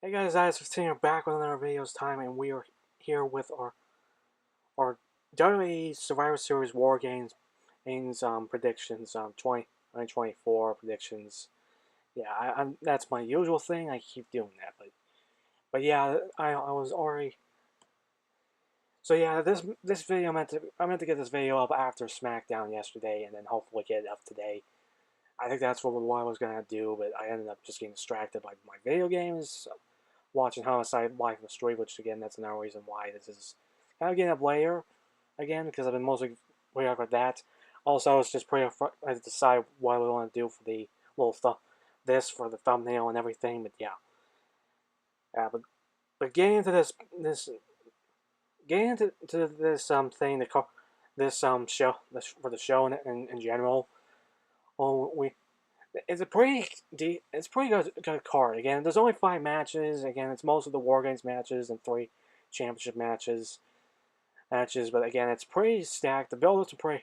Hey guys, I was continuing back with another videos time, and we are here with our WWE Survivor Series War Games predictions, 2024 predictions. Yeah, that's my usual thing. I keep doing that, but yeah, I was already. So yeah, this video I meant to get this video up after SmackDown yesterday, and then hopefully get it up today. I think that's what I was gonna do, but I ended up just getting distracted by my video games, watching Homicide Life in the Street, which again, that's another reason why this is kind of getting up later again, because I've been mostly way out with that. Also, it's just pretty I had to decide what we want to do for the little stuff, this for the thumbnail and everything. But yeah, but getting into this getting into this thing, this show for the show in general. Well, it's a pretty good card. Again, there's only 5 matches. Again, it's most of the War Games matches and 3 championship matches. But again, it's pretty stacked. The build-ups are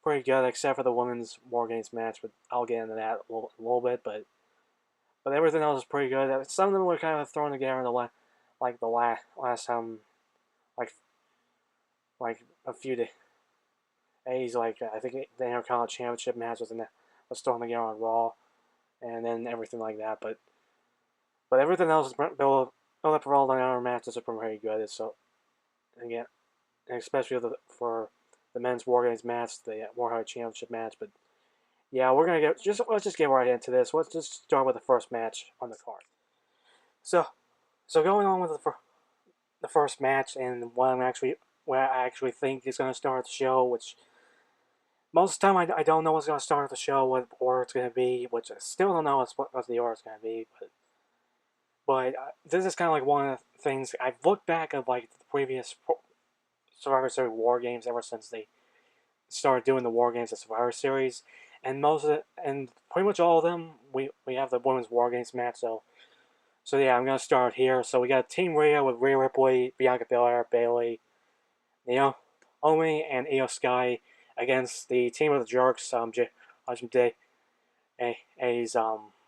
pretty good, except for the women's War Games match. But I'll get into that a little bit. But everything else is pretty good. Some of them were kind of thrown together in the last like like a few days. Like I think the Intercontinental Championship match was thrown together on Raw, and then everything like that. But everything else is build up for all the other matches are pretty good. So again, especially for the men's War Games match, the Warhammer Championship match. But yeah, let's just get right into this. Let's just start with the first match on the card. So going on with the first match, and what I actually think is going to start the show, which most of the time I don't know what's going to start the show, what order it's going to be, which I still don't know what the order is going to be. But this is kind of like one of the things I've looked back at, like the previous Survivor Series War Games ever since they started doing the War Games at Survivor Series, and most of it, and pretty much all of them, we have the Women's War Games match. So yeah, I'm gonna start here. So we got Team Rhea with Rhea Ripley, Bianca Belair, Bayley, Naomi, and Io Sky against the Team of the Jerks, Judgment Day, A's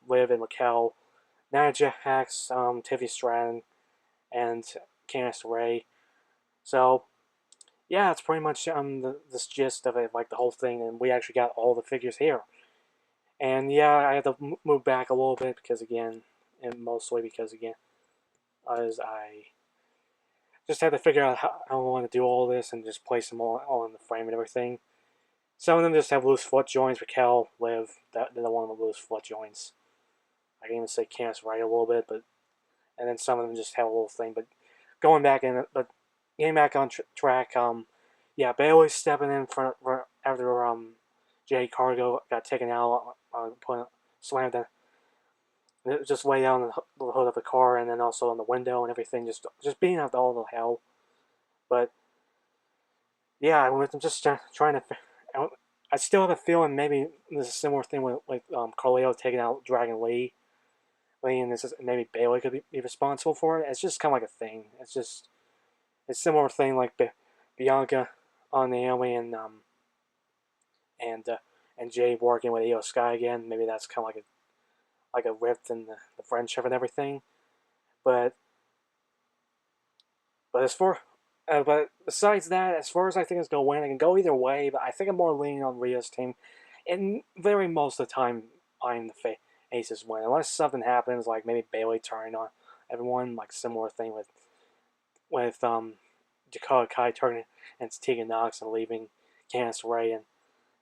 Liv and Raquel, Nia Jax, Tiffany Stratton, and Candice LeRae. So yeah, it's pretty much this gist of it, like the whole thing, and we actually got all the figures here. And yeah, I had to move back a little bit and mostly because again, as I just had to figure out how I want to do all this and just place them all in the frame and everything. Some of them just have loose foot joints. Raquel, Liv, they're the one with loose foot joints. I can even say Candice right a little bit, and then some of them just have a little thing. But getting back on track, yeah, Bayley's stepping in for after Jay Cargo got taken out, slammed in, just way down the hood of the car, and then also on the window and everything, just being out all the hell. But yeah, I'm just trying to. I still have a feeling maybe there's a similar thing with Carlito taking out Dragon Lee, and maybe Bayley could be responsible for it. It's just kind of like a thing. It's a similar thing like Bianca on Naomi and Jay working with Io Sky again. Maybe that's kind of like a rift in the friendship and everything. But but besides that, as far as I think it's gonna win, I can go either way. But I think I'm more leaning on Rhea's team, and very most of the time I'm the Aces win, unless something happens like maybe Bayley turning on everyone, like similar thing with Dakota Kai turning and Tegan Knox and leaving Candice LeRae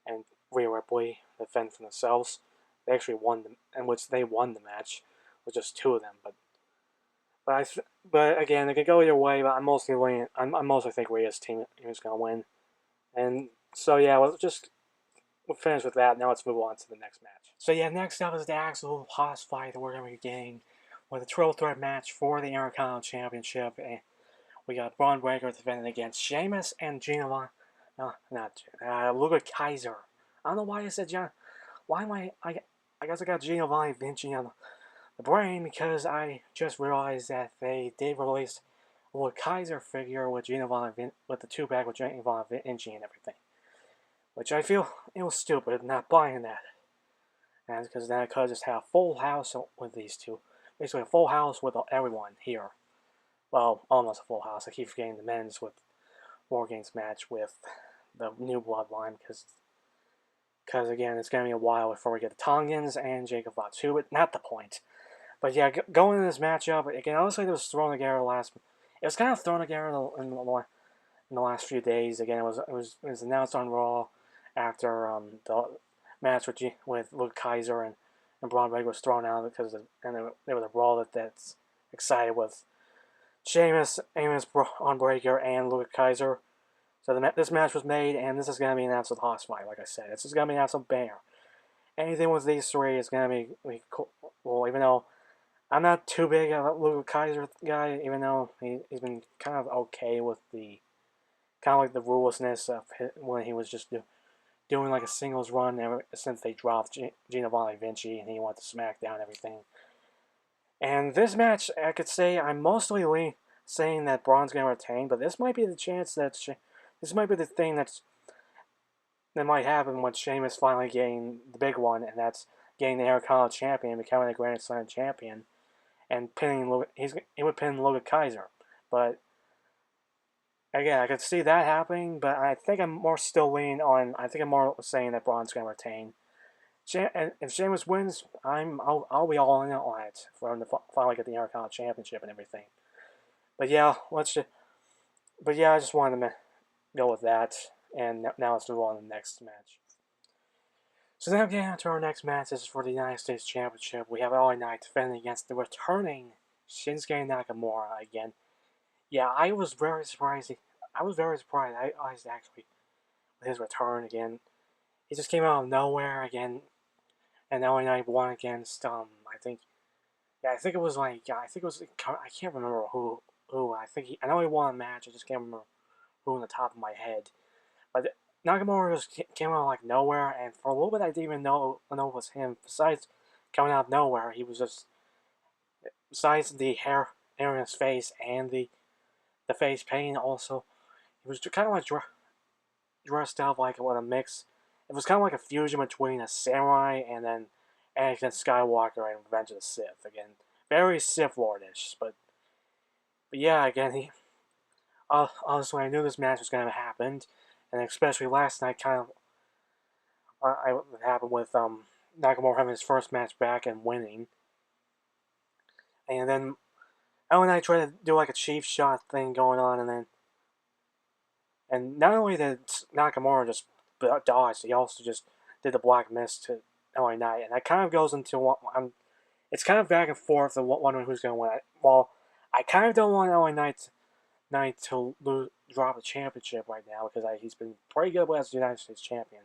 and Rhea Ripley defend for themselves. They actually won in which they won the match with just 2 of them. But again, it could go either way. But I mostly think Rhea's team is going to win. And so yeah, we'll finish with that. Now let's move on to the next match. So yeah, next up is the Axel Haas fight that we're going to be getting with a triple threat match for the Intercontinental Championship. And we got Braun Breaker defending against Sheamus and Gina. No, not Luca Kaiser. I don't know why I said John. Why am I guess I got Giovanni Vinci on the brain because I just realized that they did release a little Kaiser figure with with the 2-pack with Giovanni Vinci and everything, which I feel it was stupid not buying that, and because then I could just have a full house with these two basically a full house with everyone here. Well, almost a full house. I keep forgetting the men's with War Games match with the new bloodline because again, it's going to be a while before we get the Tongans and Jacob Fatu, but not the point. But yeah, going into this matchup, again, honestly, it was thrown together last. It was kind of thrown together in the last few days. Again, it was announced on Raw after the match with Luke Kaiser and Braun Breaker was thrown out because there was a Raw that's excited with Sheamus, Amos, Braun Breaker, and Luke Kaiser. So this match was made, and this is going to be an absolute hoss fight. Like I said, this is going to be an absolute banger. Anything with these three is going to be cool. Well, even though I'm not too big of a Luke Kaiser guy, even though he's been kind of okay with the kind of like the ruleslessness of when he was just doing like a singles run ever since they dropped Giovanni Vinci and he went to SmackDown and everything. And this match, I could say I'm mostly saying that Braun's going to retain, but this might be the chance that this might be the thing that might happen when Sheamus finally getting the big one, and that's getting the Intercontinental Champion, becoming the Grand Slam Champion, and he would pin Logan Kaiser. But again, I could see that happening, but I think I'm more still leaning on. I think I'm more saying that Braun's going to retain. And if Sheamus wins, I'll be all in on it for him to finally get the Intercontinental Championship and everything. But yeah, I just wanted to go with that, and now let's move on to the next match. So now getting on to our next match. This is for the United States Championship. We have LA Knight defending against the returning Shinsuke Nakamura again. Yeah, I was very surprised. I was very surprised. I was actually with his return again. He just came out of nowhere again, and LA Knight won against I think it was I can't remember who I know he won a match. I just can't remember who on the top of my head. But Nakamura just came out of like nowhere, and for a little bit I didn't even know it was him. Besides coming out of nowhere, he was just besides the hair in his face and the face paint also, he was kind of like dressed up like with a mix. It was kind of like a fusion between a samurai and then Anakin Skywalker and Revenge of the Sith. Again, very Sith Lordish, but yeah, again honestly I knew this match was gonna happen, and especially last night, kind of it happened with Nakamura having his first match back and winning, and then LA Knight tried to do like a cheap shot thing going on, and not only did Nakamura just dodge, he also just did the Black Mist to LA Knight, and that kind of goes into what it's kind of back and forth of wondering who's going to win. Well, I kind of don't want LA Knight to drop the championship right now because he's been pretty good as the United States champion.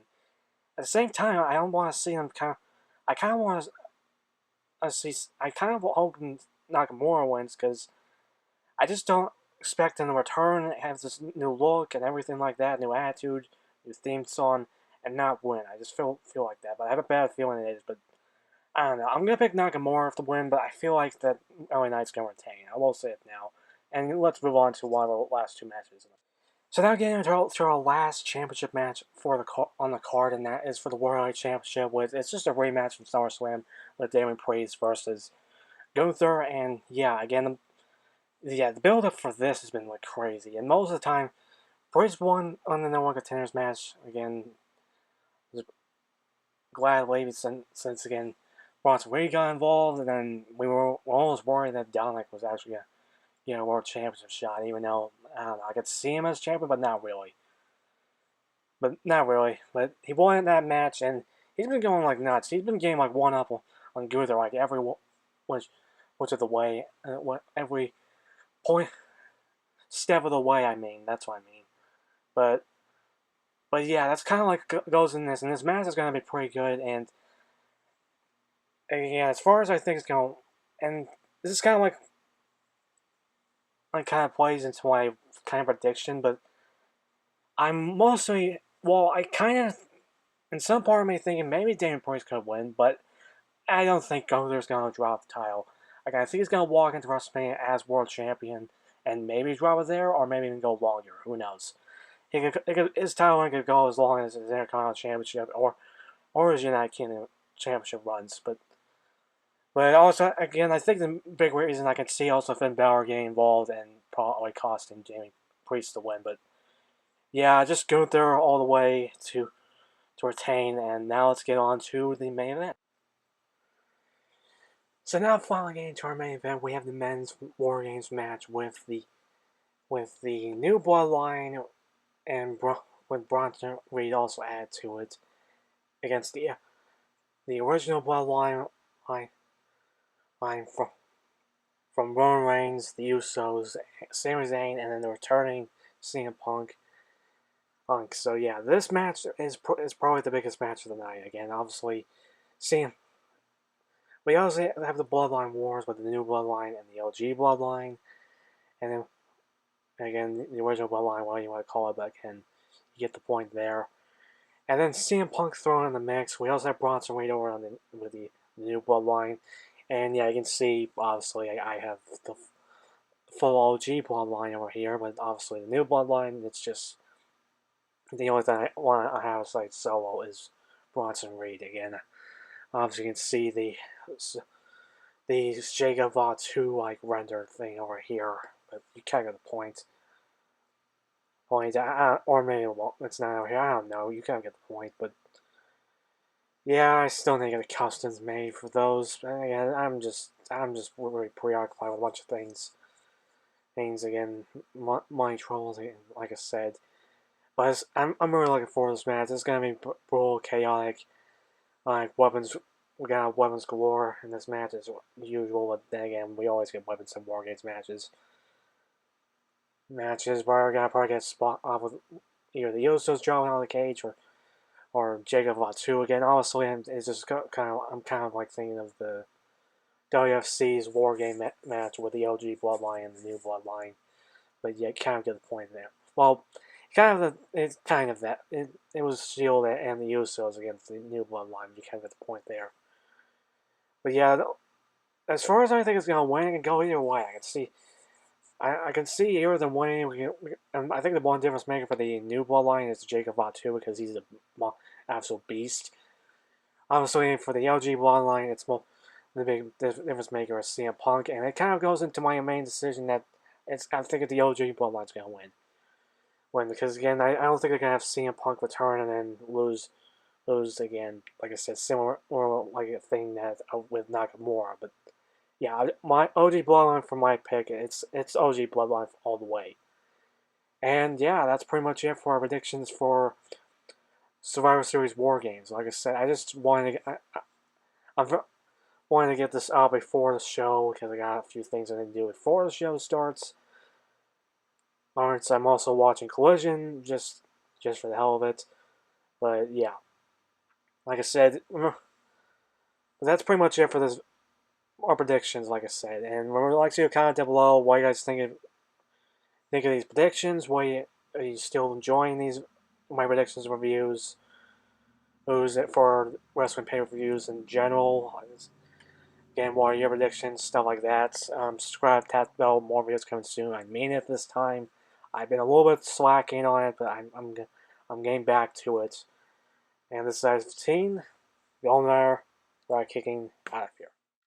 At the same time, I don't want to see him I kind of want to see. I kind of hope Nakamura wins because I just don't expect him to return, have this new look and everything like that, new attitude, new theme song, and not win. I just feel like that, but I have a bad feeling it is. But I don't know. I'm gonna pick Nakamura to win, but I feel like that LA Knight's gonna retain. I will say it now. And let's move on to one of the last two matches. So now getting into our last championship match for on the card, and that is for the World Heavyweight Championship. It's just a rematch from SummerSlam with Damon Priest versus Gunther, and yeah, again, the build up for this has been like crazy, and most of the time, Priest won on the No One Contenders match. Again, was glad lately since again Bronson Reed got involved, and then we were almost worried that Dominic was actually gonna world championship shot, even though I don't know, I could see him as champion, but not really. But he won that match, and he's been going like nuts. He's been getting like one up on Gunther like which of the way, every point step of the way. I mean, that's what I mean. But yeah, that's kind of like goes in this, and this match is going to be pretty good. And yeah, as far as I think it's going, and this is kind of like kind of plays into my kind of prediction, but I'm mostly I kind of in some part of me thinking maybe Damon Priest could win, but I don't think Gunther's going to drop the title. Like I think he's going to walk into WrestleMania as world champion and maybe drop it there, or maybe even go longer. Who knows? His title could go as long as his Intercontinental Championship or his United Kingdom Championship runs. But But also, again, I think the big reason I can see also Finn Balor getting involved and probably costing Jamie Priest the win. But yeah, just go there all the way to retain. And now let's get on to the main event. So now, finally getting to our main event, we have the men's War Games match with the new Bloodline and with Bronson Reed also added to it against the original Bloodline line from Roman Reigns, the Usos, Sami Zayn, and then the returning CM Punk. So yeah, this match is probably the biggest match of the night. Again, obviously, CM. We also have the Bloodline Wars with the new Bloodline and the LG Bloodline, and then again the original Bloodline, whatever you want to call it, but again, you get the point there. And then CM Punk thrown in the mix. We also have Bronson Reed over with the new Bloodline, and yeah, you can see obviously I have the full OG Bloodline over here, but obviously the new Bloodline, it's just the only thing I want to have like solo is Bronson Reed again. Obviously, you can see the Jacob Vaughn like rendered thing over here, but you kind of get the point. Or maybe it's not over here. I don't know. You kind of get the point, but yeah, I still need to get the customs made for those. Again, I'm just really preoccupied with a bunch of things. Again, money troubles, like I said. But I'm really looking forward to this match. It's gonna be brutal, chaotic. Like weapons, we got weapons galore in this match as usual. But then again, we always get weapons in War Games matches. Matches where we're gonna probably get spot off with either the Usos jumping out of the cage or Jacob Fatu again. Honestly, it's just I'm kind of like thinking of the WFC's War Game match with the LG Bloodline and the New Bloodline. But yeah, kind of get the point there. Well, it's kind of that. It was Shield and the Usos against the New Bloodline. You kind of get the point there. But yeah, as far as I think it's gonna win, it can go either way. I can see either than winning. And I think the one difference maker for the New Bloodline is Jacob Fatu because he's an absolute beast. Obviously, for the LG Bloodline, it's more the big difference maker is CM Punk, and it kind of goes into my main decision that I think the OG Bloodline's gonna win because again I don't think they're gonna have CM Punk return and then lose again. Like I said, similar or like a thing that with Nakamura. But yeah, my OG Bloodline for my pick. It's OG Bloodline all the way. And yeah, that's pretty much it for our predictions for Survivor Series War Games. Like I said, I just wanted to. I'm wanted to get this out before the show because I got a few things I need to do before the show starts. Alright, so I'm also watching Collision just for the hell of it. But yeah, like I said, that's pretty much it for this our predictions. Like I said, and remember, like to comment down below what you guys think of these predictions. Are you still enjoying these my predictions reviews? Who's it for wrestling pay per views in general? Again, what are your predictions? Stuff like that. Subscribe, tap the bell. More videos coming soon. I mean it this time. I've been a little bit slacking on it, but I'm getting back to it. And this is 15. The owner, kicking out of here.